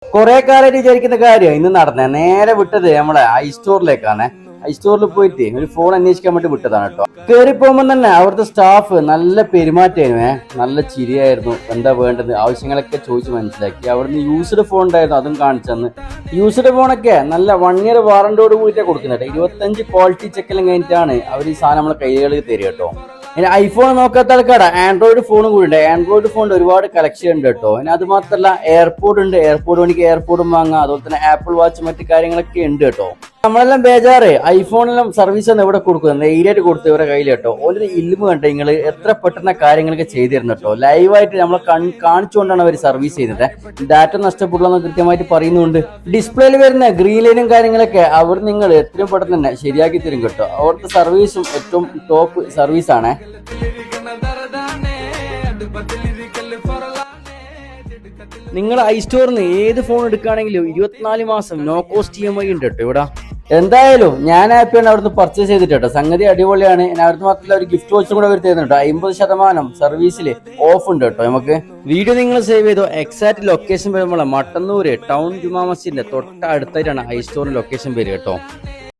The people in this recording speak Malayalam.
കുറെ കാലമായിട്ട് വിചാരിക്കുന്ന കാര്യം ഇന്ന് നടന്നേ. നേരെ വിട്ടത് നമ്മളെ ഐസ്റ്റോറിലേക്കാണ്. ഐസ്റ്റോറിൽ പോയിട്ട് ഒരു ഫോൺ അന്വേഷിക്കാൻ വേണ്ടി വിട്ടതാണ് കേട്ടോ. കയറി പോകുമ്പോൾ തന്നെ അവിടുത്തെ സ്റ്റാഫ് നല്ല പെരുമാറ്റമായിരുന്നു. നല്ല ചിരിയായിരുന്നു. എന്താ വേണ്ടത് ആവശ്യങ്ങളൊക്കെ ചോദിച്ച് മനസ്സിലാക്കി. അവിടുന്ന് യൂസ്ഡ് ഫോൺ ഉണ്ടായിരുന്നു, അതും കാണിച്ചെന്ന്. യൂസ്ഡ് ഫോണൊക്കെ നല്ല 1 ഇയർ വാറന്റിയോട് കൂടിയിട്ടാണ് കൊടുക്കുന്നത്. 25 ക്വാളിറ്റി ചെക്കെല്ലാം കഴിഞ്ഞിട്ടാണ് അവർ ഈ സാധനം നമ്മളെ കൈകളിൽ തരിക കേട്ടോ. ഇനി ഐഫോൺ നോക്കാത്ത ആൾക്കാരാ ആൻഡ്രോയിഡ് ഫോണും കൂടി ഉണ്ട്. ആൻഡ്രോയിഡ് ഫോണിൽ ഒരുപാട് കളക്ഷൻ ഉണ്ട് കേട്ടോ. ഇനി അത് മാത്രമല്ല എയർപോർട്ട് ഉണ്ട്. എയർപോർട്ട് വേണമെങ്കിൽ എയർപോർട്ടും വാങ്ങാം. അതുപോലെ തന്നെ ആപ്പിൾ വാച്ച് മറ്റു കാര്യങ്ങളൊക്കെ ഉണ്ട് കേട്ടോ. നമ്മളെല്ലാം ബേജാറ് ഐഫോണെല്ലാം സർവീസ് ഒന്നും ഇവിടെ കൊടുക്കുന്നത് ധൈര്യമായിട്ട് കൊടുത്തു ഇവരുടെ കയ്യിൽ കേട്ടോ. ഒരു ഇൽമ കണ്ട നിങ്ങൾ എത്ര പെട്ടെന്ന കാര്യങ്ങളൊക്കെ ചെയ്തു തരുന്നു കേട്ടോ. ലൈവായിട്ട് നമ്മളെ കാണിച്ചുകൊണ്ടാണ് അവർ സർവീസ് ചെയ്യുന്നത്. ഡാറ്റ നഷ്ടപ്പെടില്ലെന്ന് കൃത്യമായിട്ട് പറയുന്നുണ്ട്. ഡിസ്പ്ലേയിൽ വരുന്ന ഗ്രീൻ ലൈനും കാര്യങ്ങളൊക്കെ അവർ നിങ്ങൾ എത്രയും പെട്ടെന്ന് തന്നെ ശരിയാക്കി തരും കേട്ടോ. അവിടുത്തെ സർവീസും ഏറ്റവും ടോപ്പ് സർവീസാണ്. നിങ്ങൾ ഐസ്റ്റോറിന്ന് ഏത് ഫോൺ എടുക്കുകയാണെങ്കിലും 24 മാസം നോ കോസ്റ്റ് EMI ഉണ്ട് കേട്ടോ ഇവിടെ. എന്തായാലും ഞാൻ ഹാപ്പിയാണ് അവിടുന്ന് പർച്ചേസ് ചെയ്തിട്ട് കേട്ടോ. സംഗതി അടിപൊളിയാണ്. അവിടുന്ന് മാത്രമല്ല ഒരു ഗിഫ്റ്റ് വോച്ചും കൂടെ അവർ തരുന്നുണ്ട്. 50% സർവീസിൽ ഓഫ് ഉണ്ട് കേട്ടോ. നമുക്ക് വീഡിയോ നിങ്ങൾ സേവ് ചെയ്തോ. എക്സാക്ട് ലൊക്കേഷൻ വരുമ്പോൾ മട്ടന്നൂര് ടൗൺ ജുമാ മസ്ജിദിന്റെ തൊട്ടടുത്തായിട്ടാണ് ഐസ്റ്റോറിന്റെ ലൊക്കേഷൻ വരിക കേട്ടോ.